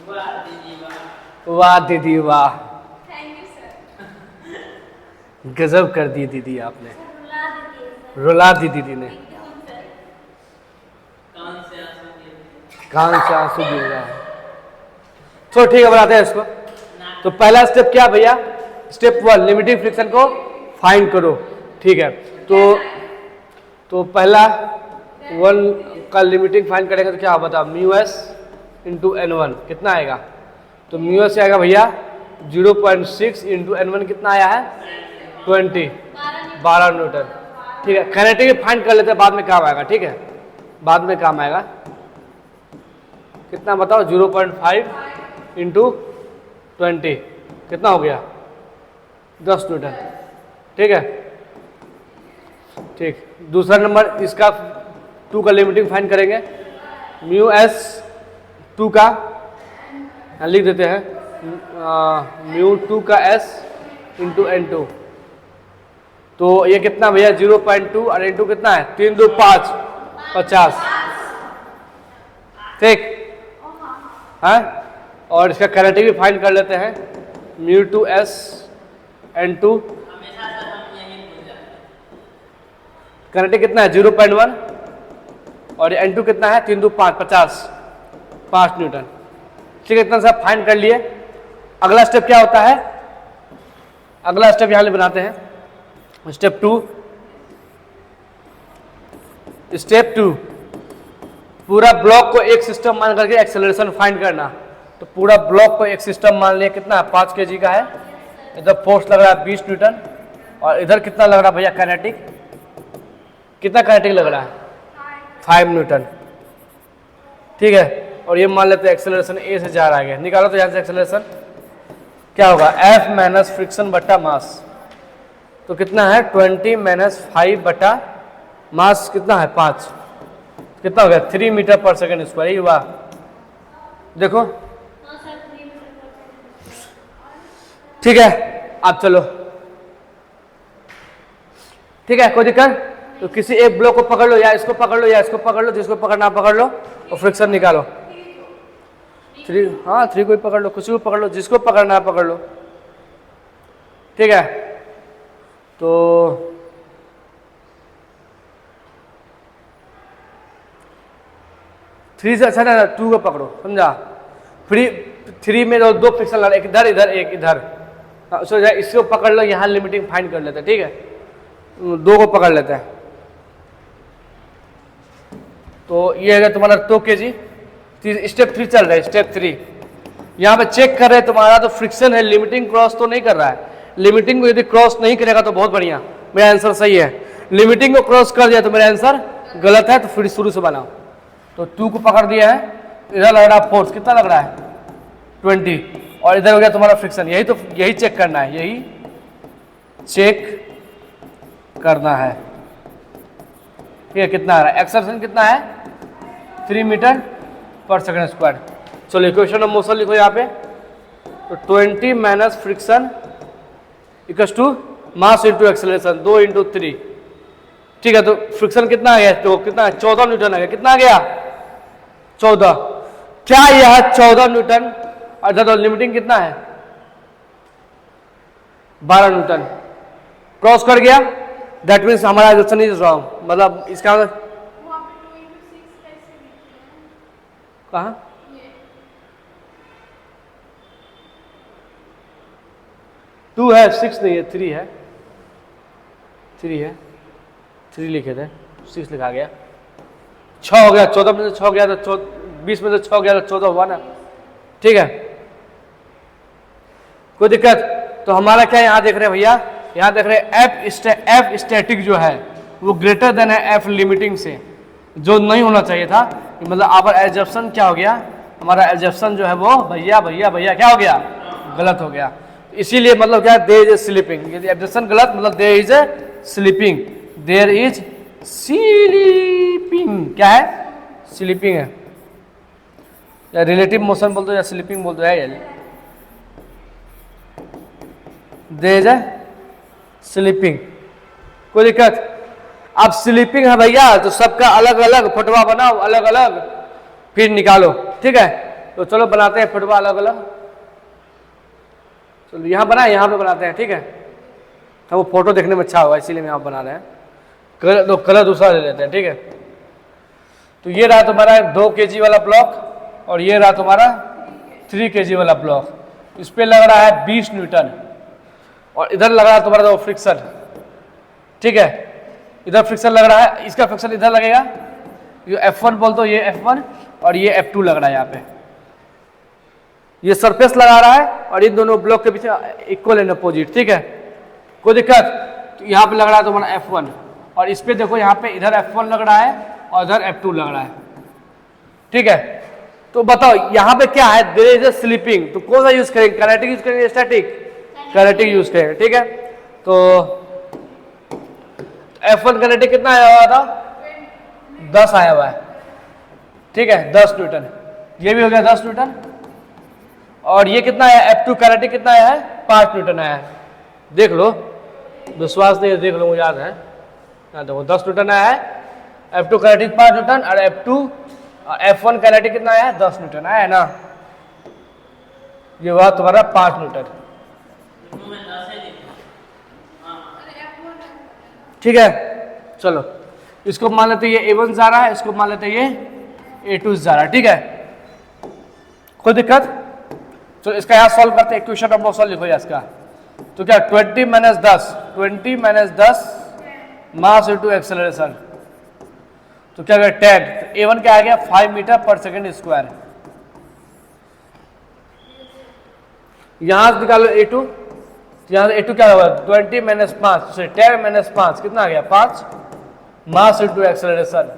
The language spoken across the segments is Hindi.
वाह दीदी वाह, थैंक यू सर। गजब कर दी दीदी आपने, रुला देती है सर। रुला दी दीदी ने। एकदम सर। कान से आंसू गिर रहा है। तो ठीक है, बनाते हैं इसको। तो पहला स्टेप क्या भैया? स्टेप 1, लिमिटिंग फ्रिक्शन को फाइंड करो। ठीक है, तो पहला 1 का लिमिटिंग फाइंड करेंगे तो क्या होगा? बताओ, म्यू एस इंटू N1 कितना आएगा? तो म्यू एस आएगा भैया 0.6 इंटू N1 कितना आया है? 20, 12 न्यूटन। ठीक है, काइनेटिक फाइंड कर लेते हैं, बाद में काम आएगा। ठीक है, बाद में काम आएगा। कितना बताओ? 0.5 इंटू 20 कितना हो गया? 10 न्यूटन। ठीक है, ठीक। दूसरा नंबर, इसका 2 का लिमिटिंग फाइंड करेंगे। म्यू एस 2 का लिख देते हैं, म्यू 2 का एस इंटू N2। तो ये कितना भैया? 0.2 और N2 कितना है? 3 2 5 50। ठीक है, और इसका काइनेटिक भी फाइंड कर लेते हैं। म्यू 2 एस N2 काइनेटिक कितना है? 0.1 और N2 कितना है? 3 2 5 50, 5 न्यूटन। ठीक है, इतना सब फाइंड कर लिए। अगला स्टेप क्या होता है? अगला स्टेप यहाँ बनाते हैं। स्टेप 2, पूरा ब्लॉक को एक सिस्टम मान करके एक्सेलरेशन फाइंड करना। तो पूरा ब्लॉक को एक सिस्टम मान लिया। कितना? 5 kg का है। इधर फोर्स लग रहा है 20 न्यूटन, और इधर कितना लग रहा है भैया? काइनेटिक कितना काइनेटिक लग रहा है? 5 न्यूटन। ठीक है, और ये मान लेते हैं एक्सेलरेशन ए से जा रहा है। निकालो तो यहाँ से एक्सेलरेशन क्या होगा? F माइनस फ्रिक्शन बट्टा मास। तो कितना है? 20 माइनस 5 बट्टा मास कितना है? 5। कितना हो गया? 3 मीटर पर सेकेंड स्क्वायर। यही हुआ, देखो। हाँ सर, 3 मीटर। ठीक है, आप चलो। ठीक है, कोई दिक्कत? तो किसी एक ब्लॉक को पकड़ लो, या इसको पकड़ लो, या इसको पकड़ लो, जिसको पकड़ना पकड़ लो, और फ्रिक्शन निकालो। 3, हाँ 3 को पकड़ लो, किसी को पकड़ लो, जिसको पकड़ना है पकड़ लो। ठीक है, तो 3 से अच्छा ना 2 को पकड़ो, समझा? 3 में 2 फ्रिक्शन लगा, एक इधर इधर एक इधर। सो इसको पकड़ लो, यहाँ लिमिटिंग फाइंड कर लेते हैं। ठीक है, 2 को पकड़ लेते हैं। तो ये है तुम्हारा 2 kg। स्टेप 3 चल रहा है। स्टेप 3 यहाँ पे चेक कर रहे हैं तुम्हारा तो फ्रिक्शन है, लिमिटिंग क्रॉस तो नहीं कर रहा है। लिमिटिंग को यदि क्रॉस नहीं करेगा तो बहुत बढ़िया, मेरा आंसर सही है। लिमिटिंग को क्रॉस कर दिया तो मेरा आंसर गलत है। तो फिर शुरू से बनाओ। तो 2 को पकड़ दिया है, इधर लग रहा है फोर्स, कितना लग रहा है? 20, और इधर हो गया तुम्हारा फ्रिक्शन। यही चेक करना है, यही चेक करना है। ठीक है, कितना आ रहा है? एक्सेलरेशन कितना है? 3 मीटर पर सेकेंड स्क्वायर। चलो इक्वेशन ऑफ मोशन लिखो यहाँ पे। तो 20 minus friction equals to mass into acceleration, 2 into 3। ठीक है, तो फ्रिक्शन कितना आ गया? तो कितना? 14 न्यूटन आ गया। कितना आ गया? 14। क्या यह 14 न्यूटन? अच्छा, तो लिमिटिंग कितना है? 12 न्यूटन। क्रॉस कर गया, दैट मीन्स हमारा एग्जैक्शन इज रॉन्ग। मतलब इसका कहाँ? 2 है, 6 नहीं है, 3 है। 3 है, 3 लिखे थे, 6 लिखा गया। 6 हो गया, 14 में से 6 गया तो 20 में से 6 गया तो 14 हुआ ना। ठीक है, कोई दिक्कत? तो हमारा क्या यहाँ देख रहे हैं भैया? यहाँ देख रहे हैं एफ स्टैटिक जो है वो ग्रेटर देन है एफ लिमिटिंग से, जो नहीं होना चाहिए था। मतलब आवर एजप्शन क्या हो गया? हमारा एजप्शन जो है वो भैया भैया भैया क्या हो गया? गलत हो गया। इसीलिए मतलब क्या? There is sleeping. यदि एजप्शन गलत मतलब there is sleeping. There is sleeping. क्या है? स्लीपिंग है, या रिलेटिव मोशन बोल दो या स्लीपिंग बोल दो, है देयर इज स्लीपिंग। कोई दिक्कत? अब स्लीपिंग है भैया तो सबका अलग अलग फटवा बनाओ, अलग अलग फिर निकालो। ठीक है, तो चलो बनाते हैं फुटबॉल अलग अलग। चलो यहाँ बनाए, यहाँ पे बनाते हैं, ठीक है। तो वो फोटो देखने में अच्छा होगा इसीलिए हम यहाँ बना रहे हैं। कलर तो कलर दूसरा ले लेते हैं, ठीक है। तो ये रहा तुम्हारा 2 kg वाला ब्लॉक और ये रहा तुम्हारा 3 kg वाला ब्लॉक। इस पे लग रहा है 20 न्यूटन और इधर लग रहा है तुम्हारा तो फ्रिक्शन, ठीक है। इधर फ्रिक्शन लग रहा है, इसका फ्रिक्शन इधर लगेगा, ये F1 बोल दो, ये F1 और ये F2 लग रहा है यहाँ पे। ये सरफेस लगा रहा है और इन दोनों ब्लॉक के पीछे इक्वल एंड अपोजिट, ठीक है। कोई दिक्कत? तो यहाँ पे लग रहा है तुम्हारा F1 और इस पे देखो यहाँ पे इधर F1 लग रहा है और इधर F2 लग रहा है, ठीक है। तो बताओ यहाँ पे क्या है, देयर इज अ स्लिपिंग, तो कौन सा यूज करेंगे, काइनेटिक यूज करेंगे स्टैटिक? काइनेटिक यूज करेंगे, ठीक है। तो F1 काइनेटिक कितना आया हुआ था? 10 आया हुआ है, ठीक है, 10 न्यूटन। ये भी हो गया 10 न्यूटन और ये कितना आया F2 काइनेटिक कितना आया है? 5 न्यूटन आया है। देख लो, विश्वास नहीं देख लो, मुझे याद है। देखो 10 न्यूटन आया है, F2 काइनेटिक 5 न्यूटन और F1 काइनेटिक कितना आया है? 10 न्यूटन आया है ना। ये हुआ तुम्हारा 5 न्यूटन, ठीक है। चलो इसको मान लेते ये A1 जा रहा है, इसको मान लेते ये A2 जा रहा है, ठीक है। कोई दिक्कत? तो इसका यहाँ सॉल्व करते हैं, इक्वेशन नंबर सॉल्व लिखो इसका। तो क्या 20 - 10 मास इंटू एक्सेलरेशन, तो क्या 10। तो A1 क्या आ गया? 5 मीटर पर सेकेंड स्क्वायर। यहां से निकालो A2, यहाँ से A2 क्या होगा? 20 - 5 10 - 5 कितना आ गया? 5 मास into acceleration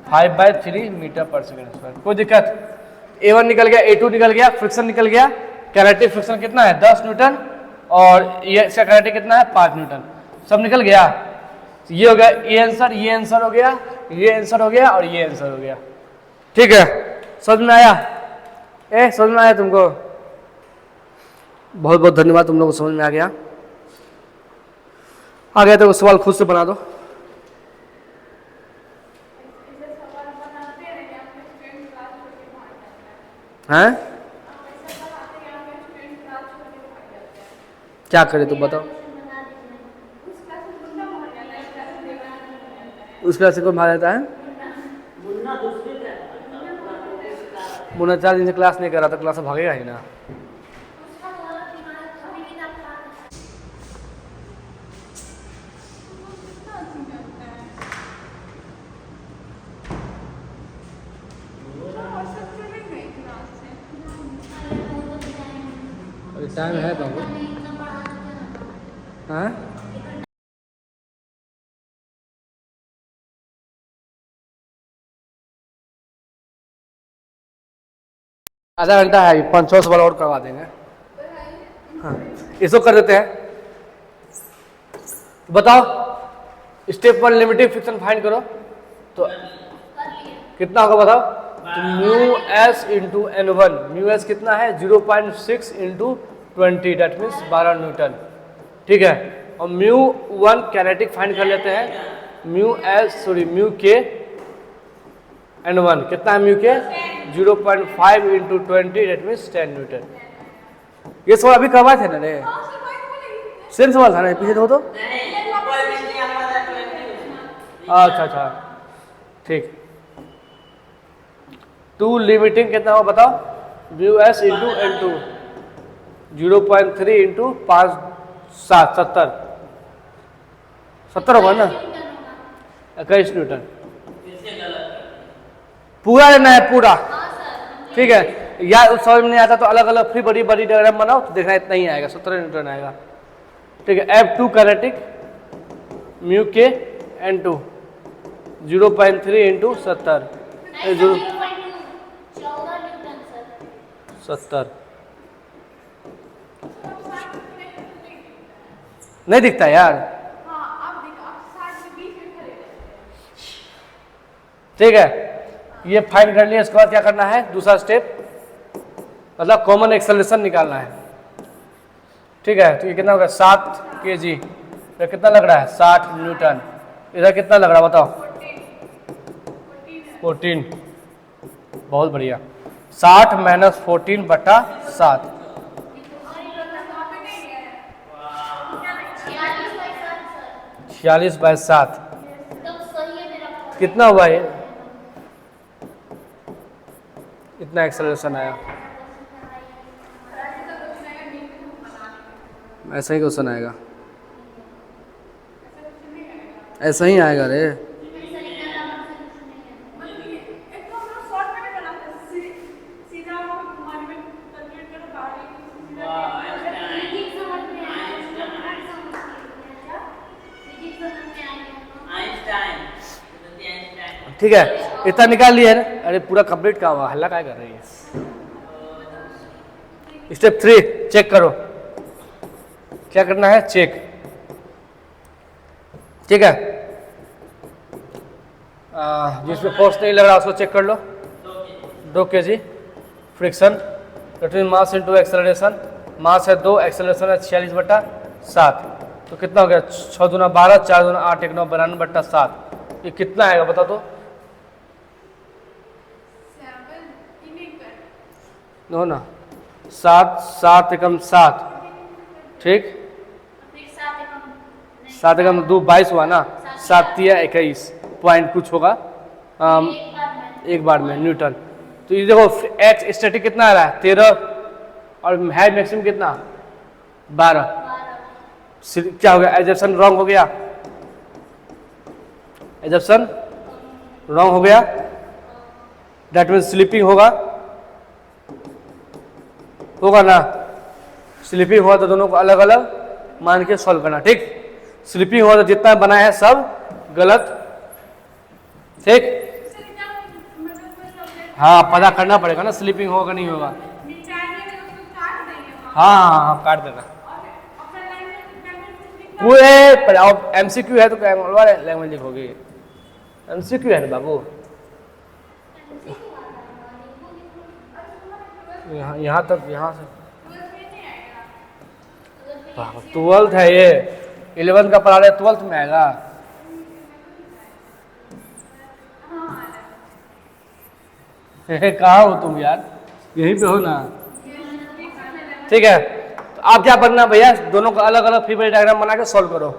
5/3 metre per second square. कोई दिक्कत? A1 निकल गया, A2 निकल गया, फ्रिक्शन निकल गया। काइनेटिक फ्रिक्शन कितना है? 10 न्यूटन और ये इसका काइनेटिक कितना है? 5 न्यूटन। सब निकल गया। ये हो गया ये आंसर, ये आंसर हो गया, ये आंसर हो गया और ये आंसर हो गया, ठीक है। समझ में आया? समझ में आया तुमको? बहुत बहुत धन्यवाद, तुम लोगों को समझ में आ गया। आ गया तो सवाल खुद से बना दो। हैं? क्या करे तुम बताओ? उस क्लास से कौन भाग जाता है? मुन्ना 4 दिन से क्लास नहीं कर रहा था, क्लास से भागेगा ही ना। टाइम है बाबू। हाँ आधा घंटा है, 500 सवाल और करवा देंगे। हाँ इसको कर देते हैं। बताओ स्टेप 1 लिमिटिंग फ्रिक्शन फाइंड करो, तो कितना होगा बताओ? तो mu S into N1, mu S कितना है? 0.6 इंटू 20, डेट मीन्स 12 न्यूटन, ठीक है। और म्यू 1 काइनेटिक फाइंड कर लेते हैं। म्यू के N1 कितना है? म्यू के 0.5 इंटू 20, डेट मीन्स 10 न्यूटन। ये सवाल अभी करवाए थे ना रे? सेम सवाल था ना पीछे तो अच्छा अच्छा ठीक। 2 लिमिटिंग कितना हो बताओ? Mu S into N2 0.3 into 5 7 70 होगा ना? 21 न्यूटन। पूरा लेना है पूरा, ठीक है। या उस समझ में नहीं आता तो अलग अलग फिर बड़ी बड़ी डायग्राम बनाओ तो देखना इतना ही आएगा, 17 न्यूटन आएगा, ठीक है। F2 काइनेटिक म्यू के N2 0.3 इंटू 70 नहीं दिखता यार, ठीक है। ये फाइंड कर लिया, इसके बाद क्या करना है? दूसरा स्टेप मतलब कॉमन एक्सेलरेशन निकालना है, ठीक है। तो ये कितना होगा? 7 kg। तो कितना लग रहा है? 60 न्यूटन। इधर कितना लग रहा है बताओ? 14। बहुत बढ़िया। 60 माइनस 14 बटा 7। 46/7 कितना हुआ ये? इतना एक्सेलरेशन आया। ऐसा ही क्वेश्चन आएगा, ऐसा ही आएगा रे। ठीक है, इतना निकाल लिया है। अरे पूरा कंप्लीट का हुआ, हल्ला क्या कर रही है? स्टेप 3 चेक करो, क्या करना है? चेक। ठीक है, जिसमें फोर्स नहीं लग रहा उसको चेक कर लो। 2 kg friction between mass into acceleration. Mass है 2, एक्सेलरेशन है 46/7। तो कितना हो गया? 6 दूना 12, 4 दूना 8, 1 9 92/7। ये कितना आएगा बता दो? नो ना, 7 7 एकम 7, ठीक। 7 एकम 2 22 हुआ ना। 7 3 21 पॉइंट कुछ होगा एक बार में न्यूटन। तो ये देखो एक्स स्टैटिक कितना आ रहा है? 13 और हाई मैक्सिमम कितना? 12। क्या हो गया? एजप्शन रॉन्ग हो गया, एजप्शन रॉन्ग हो गया। दैट मीन स्लिपिंग होगा ना। स्लिपिंग हुआ तो दोनों को अलग अलग मान के सॉल्व करना, ठीक। स्लिपिंग हुआ तो जितना बना है सब गलत, ठीक। हाँ पता करना पड़ेगा ना स्लिपिंग होगा नहीं होगा। हाँ काट देना। वो MCQ है तो लैंग्वेज लिखोगे। MCQ है ना बाबू। यहाँ तक, यहाँ से 12th है ये। 11th का पढ़ा रहे, 12th में आएगा। कहाँ हो तुम यार? यहीं पे हो ना। ठीक है, तो आप क्या करना भैया, दोनों का अलग अलग फ्री बॉडी डायग्राम बना के सॉल्व करो।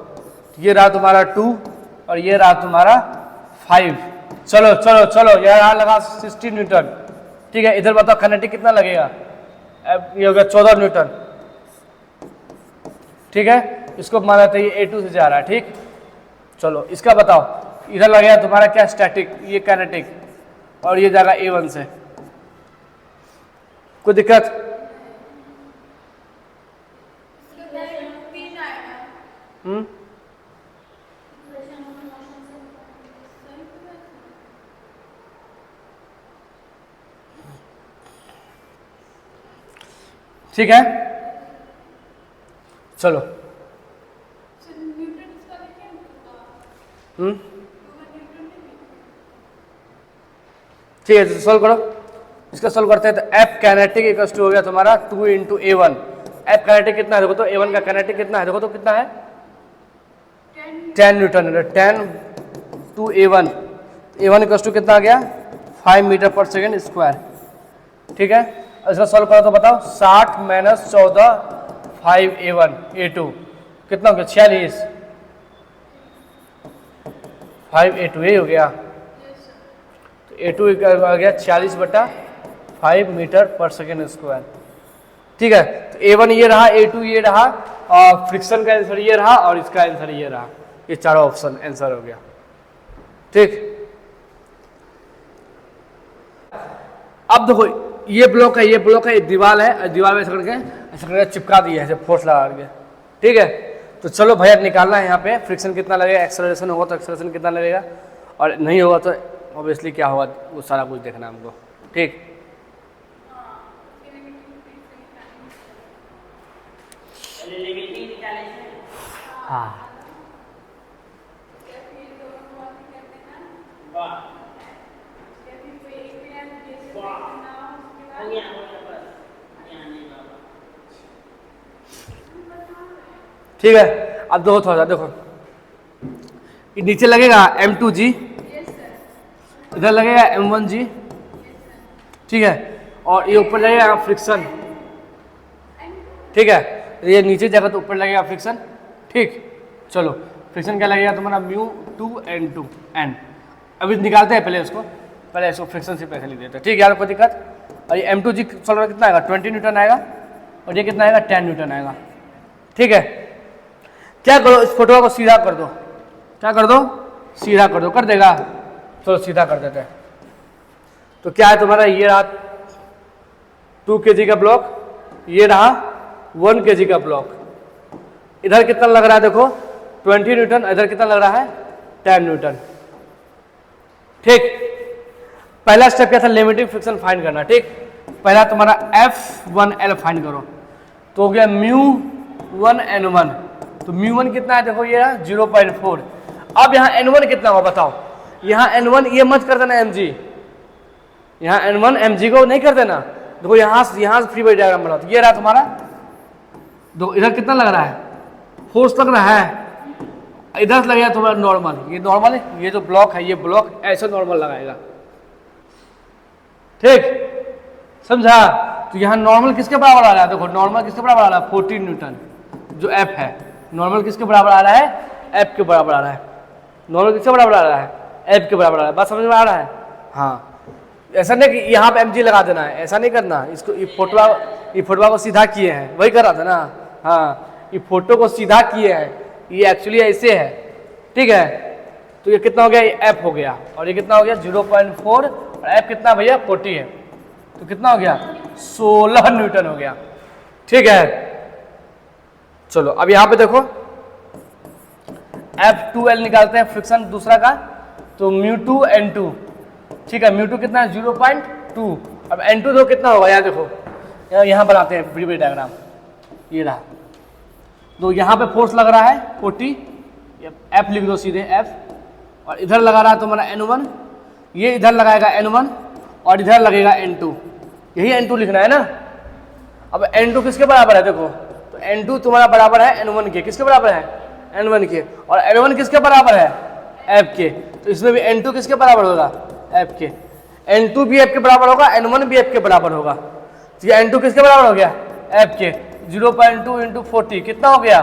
ये रहा तुम्हारा 2 और ये रहा तुम्हारा 5। चलो चलो चलो, यार लगा 60 न्यूटन। ठीक है, इधर बताओ काइनेटिक कितना लगेगा? ये हो गया 14 न्यूटन। ठीक है, इसको माना था ये A2 से जा रहा है, ठीक। चलो इसका बताओ, इधर लगेगा तुम्हारा क्या? स्टैटिक, ये काइनेटिक, और ये जाएगा A1 से। कोई दिक्कत? ठीक है, चलो। ठीक है, तो सॉल्व करो। इसका सॉल्व करते हैं तो F काइनेटिक इक्वल्स टू हो गया तुम्हारा 2 × A1। F काइनेटिक कितना है देखो तो? A1 का काइनेटिक कितना है देखो तो? कितना है? 10 Newton. 10 to A1। A1 equals to कितना आ गया? 5 मीटर पर सेकेंड स्क्वायर। ठीक है, इसका सॉल्व करो तो बताओ। 60 माइनस 14 5 A1 A2 कितना हो गया? 46। 5 A2 ये हो गया। तो A2 आ गया 46/5 मीटर पर सेकेंड स्क्वायर। ठीक है, तो A1 ये रहा, A2 ये रहा, और फ्रिक्शन का आंसर ये रहा, और इसका आंसर ये रहा। ये चारों ऑप्शन आंसर हो गया। ठीक, अब देखो ये ब्लॉक है, ये ब्लॉक है, ये दीवार है, दीवार में ऐसा करके चिपका दिया है फोर्स लगा के। ठीक है, तो चलो भैया निकालना है यहाँ पे फ्रिक्शन कितना लगेगा, एक्सेलरेशन होगा तो एक्सेलरेशन कितना लगेगा, और नहीं होगा तो ऑब्वियसली क्या होगा वो सारा कुछ देखना है हमको। ठीक, हाँ ठीक है। अब देखो थोड़ा सा, देखो ये नीचे लगेगा M2G, इधर लगेगा M1G, ठीक है, और ये ऊपर लगेगा फ्रिक्शन, ठीक है, ये नीचे जाएगा तो ऊपर लगेगा फ्रिक्शन, ठीक। चलो फ्रिक्शन क्या लगेगा तुम्हारा μ2N2N। अभी निकालते हैं पहले उसको, पहले इसको फ्रिक्शन से पैसे लिख देते हैं, ठीक है यार, कोई दिक्कत। और ये M2G सोलर कितना आएगा 20 न्यूटन आएगा, और ये कितना आएगा 10 न्यूटन आएगा, ठीक है। क्या करो, इस फोटो को सीधा कर दो, क्या कर दो, सीधा कर दो, कर देगा। चलो सीधा कर देते हैं। तो क्या है तुम्हारा, ये रहा 2 kg का ब्लॉक, ये रहा 1 kg का ब्लॉक। इधर कितना लग रहा है देखो 20 न्यूटन, इधर कितना लग रहा है 10 न्यूटन, ठीक। पहला स्टेप क्या था, लिमिटिंग फ्रिक्शन फाइंड करना, ठीक। पहला तुम्हारा F1L फाइंड करो, तो हो गया μ1N1। तो μ1 कितना है देखो, ये रहा 0.4। अब यहाँ N1 कितना होगा बताओ, यहाँ N1 ये मत कर देना mg, यहाँ N1 mg को नहीं कर देना। देखो यहाँ से फ्री बॉडी डायग्राम बनाओ, तो ये रहा तुम्हारा, देखो इधर कितना लग रहा है, फोर्स लग रहा है, इधर लगेगा तुम्हारा नॉर्मल, ये नॉर्मल है, ये जो ब्लॉक है ये ब्लॉक ऐसे नॉर्मल लगाएगा, ठीक, समझा। तो यहाँ नॉर्मल किसके बराबर आ रहा है, देखो नॉर्मल किसके बराबर आ रहा है 14 न्यूटन, जो F है, नॉर्मल किसके बराबर आ रहा है, F के बराबर आ रहा है। नॉर्मल किसके बराबर आ रहा है, F के बराबर आ रहा है, बात समझ में आ रहा है। हाँ, ऐसा नहीं कि यहाँ पे mg लगा देना है, ऐसा नहीं करना। इसको ये फोटो को सीधा किए हैं, वही कर रहा था ना। हाँ, ये फोटो को सीधा किए हैं, ये एक्चुअली ऐसे है, ठीक है। तो ये कितना हो गया, ये F हो गया, और ये कितना हो गया 0.4, और F कितना भैया 40 है, तो कितना हो गया 16 न्यूटन हो गया, ठीक है। चलो अब यहाँ पे देखो F2L निकालते हैं फ्रिक्शन दूसरा का, तो μ2N2, ठीक है। μ2 कितना है 0.2, अब N2 तो कितना होगा, यहाँ देखो, यहाँ बनाते हैं फ्री बॉडी डायग्राम, ये रहा। तो यहाँ पे फोर्स लग रहा है 40, F लिख दो सीधे F, और इधर लगा रहा है तुम्हारा N1, ये इधर लगाएगा N1, और इधर लगेगा N2, यही N2 लिखना है ना। अब N2 किसके बराबर है देखो, तो N2 तुम्हारा बराबर है N1 के, किसके बराबर है N1 के, और N1 किसके बराबर है F के, तो इसमें भी N2 किसके बराबर होगा F के, N2 भी F के बराबर होगा, N1 भी F के बराबर होगा। तो ये N2 किसके बराबर हो गया F के, 0.2 इंटू 40 कितना हो गया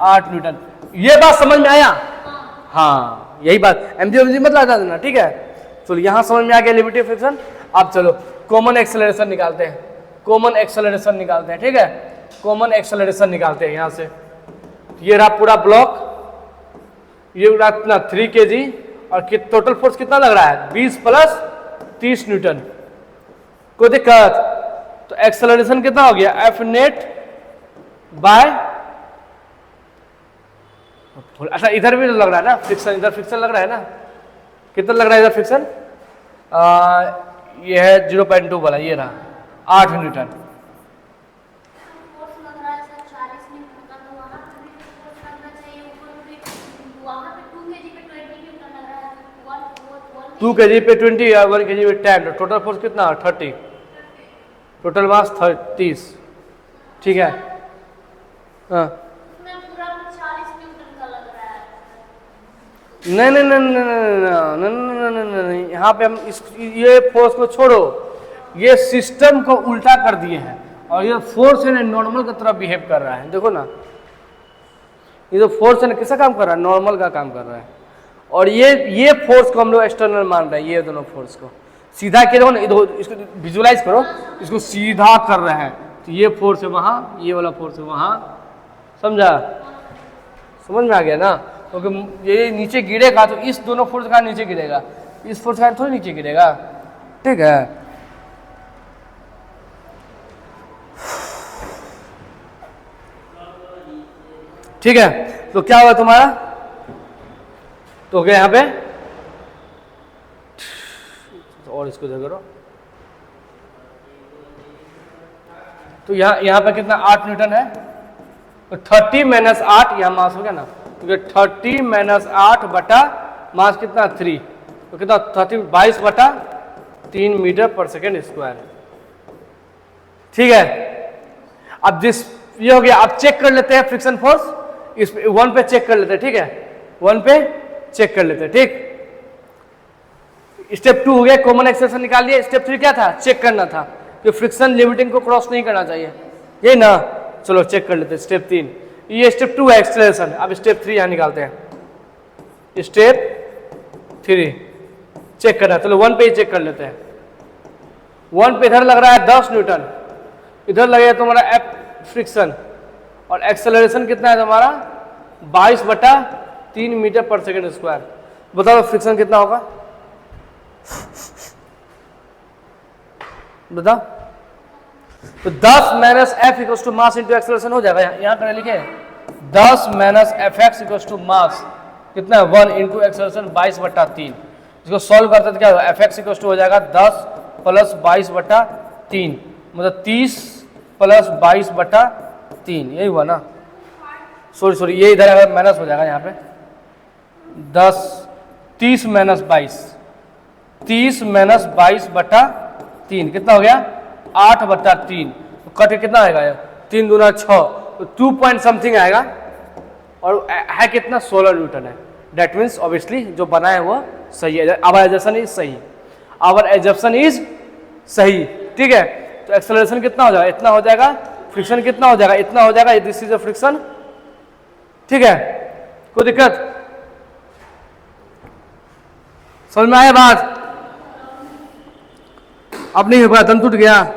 8 न्यूटन। ये बात समझ में आया, हाँ यही बात, mg मत लगा देना, ठीक है। चलो यहाँ समझ में आ गया लिमिटिंग फ्रिक्शन। अब चलो कॉमन एक्सेलरेशन निकालते हैं, कॉमन एक्सेलरेशन निकालते हैं, ठीक है। कॉमन एक्सेलरेशन निकालते हैं यहाँ से। ये रहा पूरा ब्लॉक, ये रहा कितना 3 kg, और टोटल फोर्स कितना लग रहा है 20 प्लस 30 न्यूटन। कोई दिक्कत, तो एक्सेलरेशन कितना हो गया F नेट बाय, अच्छा इधर भी लग रहा है ना फ्रिक्शन, इधर फ्रिक्शन लग रहा है ना, कितना लग रहा है इधर फ्रिक्शन, ये है 0.2 वाला, ये रहा 8 न्यूटन। फोर्स लग रहा है सर 40 न्यूटन का, तो वहां पे भी फोर्स लगना चाहिए ऊपर भी, वहां पे 2 kg पे 20 न्यूटन लग रहा है, 2 kg पे 20 या 1 kg पे 10, टोटल फोर्स कितना 30, टोटल मास 30, ठीक है। हाँ उसमें पूरा 40 न्यूटन का लग रहा है। नहीं नहीं नहीं नहीं नहीं नहीं नहीं नहीं नहीं, यहाँ पे हम इस ये फोर्स को छोड़ो, ये सिस्टम को उल्टा कर दिए हैं, और ये फोर्स है ना नॉर्मल की तरह बिहेव कर रहा है, देखो ना, ये जो फोर्स है ना किसका काम कर रहा है, नॉर्मल का काम कर रहा है। और ये फोर्स को हम लोग एक्सटर्नल मान रहे हैं, ये दोनों फोर्स को सीधा किया देखो ना, इसको विजुलाइज करो, इसको सीधा कर रहे हैं, तो ये फोर्स है वहाँ, ये वाला फोर्स है वहाँ, समझा, समझ में आ गया ना। क्योंकि ये नीचे गिरेगा तो इस दोनों फोर्स का नीचे गिरेगा, इस फोर्स का थोड़ी नीचे गिरेगा, ठीक है। ठीक है, तो क्या हुआ तुम्हारा, तो गया यहाँ पे, और इसको देखो करो, तो यहाँ पे कितना 8 न्यूटन है, तो 30 माइनस 8 यहाँ मास हो गया ना, क्योंकि 30 माइनस 8 बटा मास कितना 3, तो कितना 22 बटा 3 मीटर पर सेकेंड स्क्वायर, ठीक है। अब ये हो गया, अब चेक कर लेते हैं फ्रिक्शन फोर्स, इस 1 पे चेक कर लेते हैं, ठीक है, 1 पे चेक कर लेते हैं, ठीक। स्टेप 2 हो गया, कॉमन एक्सेलरेशन निकाल लिया। स्टेप 3 क्या था? चेक करना था कि फ्रिक्शन लिमिटिंग को क्रॉस नहीं करना चाहिए, ये ना। चलो चेक कर लेते हैं स्टेप 3। ये स्टेप 2 है एक्सेलरेशन। अब स्टेप 3 यहाँ निकालते हैं। स्टेप 3 चेक करना, चलो 1 पे ही चेक कर लेते हैं। 1 पे इधर लग रहा है 10 न्यूटन, इधर लगेगा तुम्हारा एफ फ्रिक्शन, और एक्सेलरेशन कितना है तुम्हारा 22/3 मीटर पर सेकेंड स्क्वायर। बताओ फ्रिक्शन कितना होगा, बताओ। तो 10 minus F equal to mass into acceleration हो जाएगा। यहाँ पर लिखे 10 minus F x equal to mass कितना है 1 इंटू एक्सेलरेशन 22/3। इसको सॉल्व करते तो क्या होगा, एफ एक्स इक्वल टू हो जाएगा 10 प्लस 22/3, मतलब 30 प्लस 22/3, यही हुआ ना। सॉरी ये इधर अगर माइनस हो जाएगा यहाँ पे 30 माइनस 22 कितना हो गया 8/3। तो कट के कितना आएगा 3 दूना 6, तो 2 पॉइंट समथिंग आएगा, और है कितना 16 न्यूटन है। डेट मीन्स ऑब्वियसली जो बना है वो सही है। आवर एजम्पशन इज सही, आवर एजम्पशन इज सही, ठीक है। तो एक्सेलरेशन कितना हो जाएगा, इतना हो जाएगा। फ्रिक्शन कितना हो जाएगा, इतना हो जाएगा। दिस इज अ फ्रिक्शन, ठीक है। कोई दिक्कत समझ में आया बात? अब नहीं हो पाया, दम टूट गया।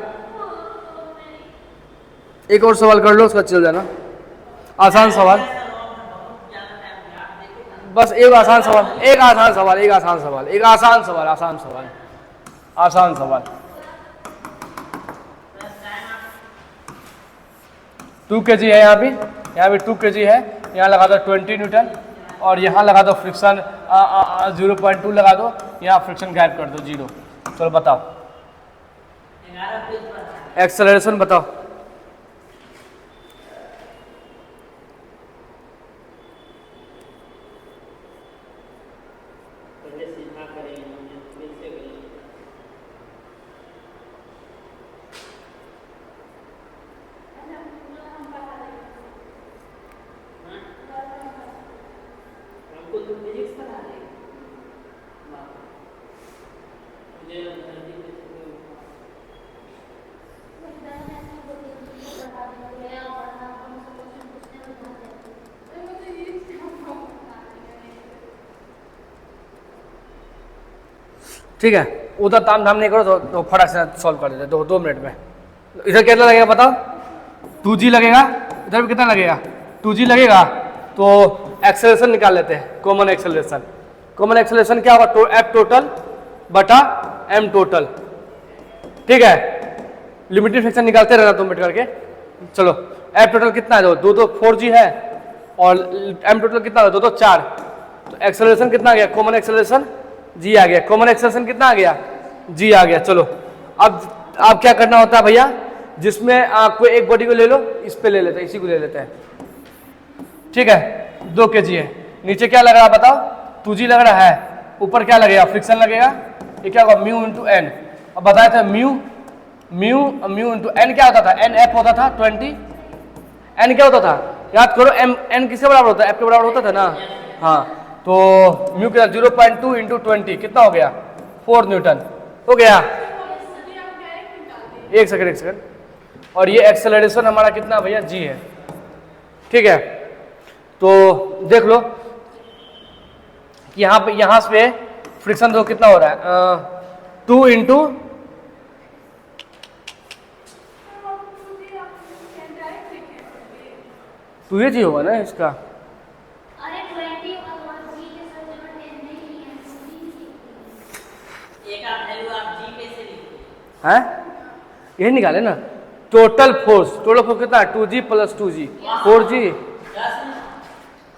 एक और सवाल कर लो, उसका चल जाना। आसान सवाल, बस एक आसान सवाल, एक आसान सवाल, एक आसान सवाल, एक आसान सवाल, आसान सवाल, आसान सवाल। 2 kg है यहाँ भी 2 kg है। यहाँ लगा दो 20 न्यूटन, और यहाँ लगा दो फ्रिक्शन 0.2 लगा दो। यहाँ फ्रिक्शन गायब कर दो 0। चलो बताओ एक्सेलरेशन बताओ। ठीक है, उधर ताम झाम नहीं करो तो फटाक से सॉल्व कर देते 2 मिनट में। इधर कितना लगेगा बताओ, 2g लगेगा। इधर भी कितना लगेगा 2g लगेगा। तो एक्सेलरेशन निकाल लेते हैं, कॉमन एक्सेलरेशन। कॉमन एक्सेलरेशन क्या होगा, एफ टोटल बटा एम टोटल, ठीक है। लिमिटेड फ्रिक्शन निकालते रहना 2 मिनट करके। चलो एफ टोटल कितना है, 2 4g है, और एम टोटल कितना है 2 4। तो एक्सेलरेशन कितना आ गया, कॉमन एक्सेलरेशन जी आ गया। कॉमन एक्सेलरेशन कितना आ गया, जी आ गया। चलो अब क्या करना होता है भैया, जिसमें आपको एक बॉडी को ले लो, इस पे ले लेते हैं, इसी को ले लेते हैं, ठीक है। 2 kg है, नीचे क्या लग रहा है बताओ 2g लग रहा है, ऊपर क्या लगेगा फ्रिक्शन लगेगा। ये क्या होगा म्यू इंटू एन। अब बताया था म्यू इंटू एन क्या होता था, एन एफ होता था 20। एन क्या होता था याद करो, एन किसके बराबर होता है, एफ के बराबर होता था ना। हाँ, तो म्यू कितना 0.2 इंटू 20 कितना हो गया 4 न्यूटन हो गया। एक सेकंड। और ये एक्सेलरेशन हमारा कितना भैया जी है, ठीक है। तो देख लो कि यहाँ पे फ्रिक्शन तो कितना हो रहा है 2 इंटू 2 ही होगा ना इसका। अरे 20 और जी के साथ जब 10 नहीं है, एक आप वैल्यू आप जी पे से लिखो हैं, यही निकाले ना। टोटल फोर्स कितना है 2g प्लस 2g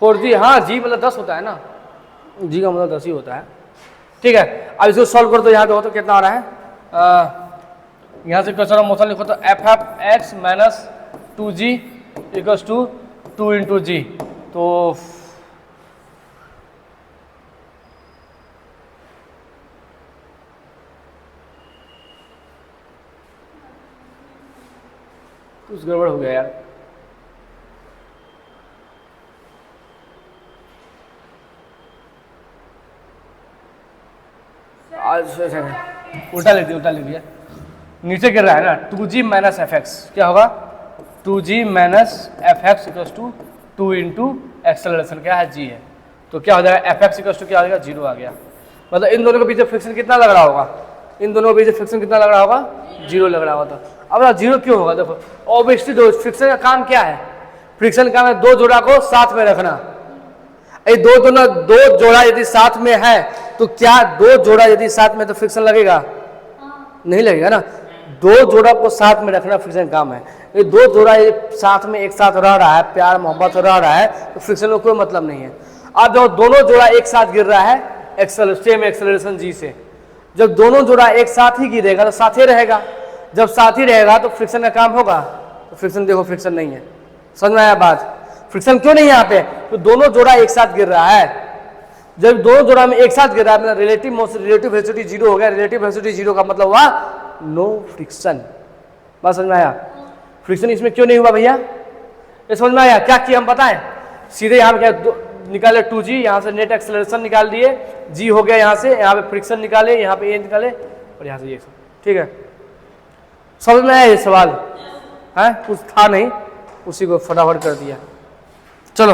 4g। हाँ जी मतलब 10 होता है ना, जी का मतलब 10 ही होता है, ठीक है। अब इसको सॉल्व कर दो, यहाँ पे हो तो कितना आ रहा है, यहाँ से क्वेश्चन मोशन लिखो तो F X minus 2g equals to 2 into G. तो कुछ गड़बड़ हो गया यार। उल्टा लिख दिया नीचे गिर रहा है ना 2g माइनस एफ एक्स, क्या होगा 2g minus F x equals to 2 into acceleration क्या है g है, तो क्या हो जाएगा एफ एक्स इक्वल्स टू क्या आ जाएगा 0 आ गया। मतलब इन दोनों के बीच फ्रिक्शन कितना लग रहा होगा, इन दोनों के बीच फ्रिक्शन कितना लग रहा होगा 0 लग रहा होगा। अब 0 क्यों होगा, देखो ऑब्वियसली दो फ्रिक्शन का काम क्या है, फ्रिक्शन का काम है दो जोड़ा को साथ में रखना। ये दो जोड़ा यदि साथ में है तो क्या दो जोड़ा यदि साथ में तो फ्रिक्शन लगेगा, नहीं लगेगा ना। दो जोड़ा को साथ में रखना फ्रिक्शन काम है। ये दो जोड़ा साथ में एक साथ रह रहा है, प्यार मोहब्बत रह रहा है, तो फ्रिक्शन में कोई मतलब नहीं है। अब जब दोनों जोड़ा एक साथ गिर रहा है सेम एक्सेलरेशन जी से, जब दोनों जोड़ा एक साथ ही गिरेगा तो साथ ही रहेगा, जब साथ ही रहेगा तो फ्रिक्शन का काम होगा। तो फ्रिक्शन देखो फ्रिक्शन नहीं है, समझ में आया बात। फ्रिक्शन क्यों नहीं है यहाँ पे, तो दोनों जोड़ा एक साथ गिर रहा है। जब दोनों जोड़ा में एक साथ गिर रहा है मतलब रिलेटिव वेलोसिटी 0 हो गया। रिलेटिव वेलोसिटी 0 का मतलब हुआ नो फ्रिक्शन। बात समझ में आया। फ्रिक्शन इसमें क्यों नहीं हुआ भैया, ये समझ में आया। क्या किया हम बताएं, सीधे यहाँ पे क्या निकाले 2g, यहाँ से नेट एक्सेलरेशन निकाल दिए, g हो गया यहाँ से, यहाँ पे फ्रिक्शन निकाले, यहाँ पे a निकाले और यहाँ से ये, ठीक है। समझ में आया ये सवाल है, कुछ था नहीं, उसी को फटाफट कर दिया। चलो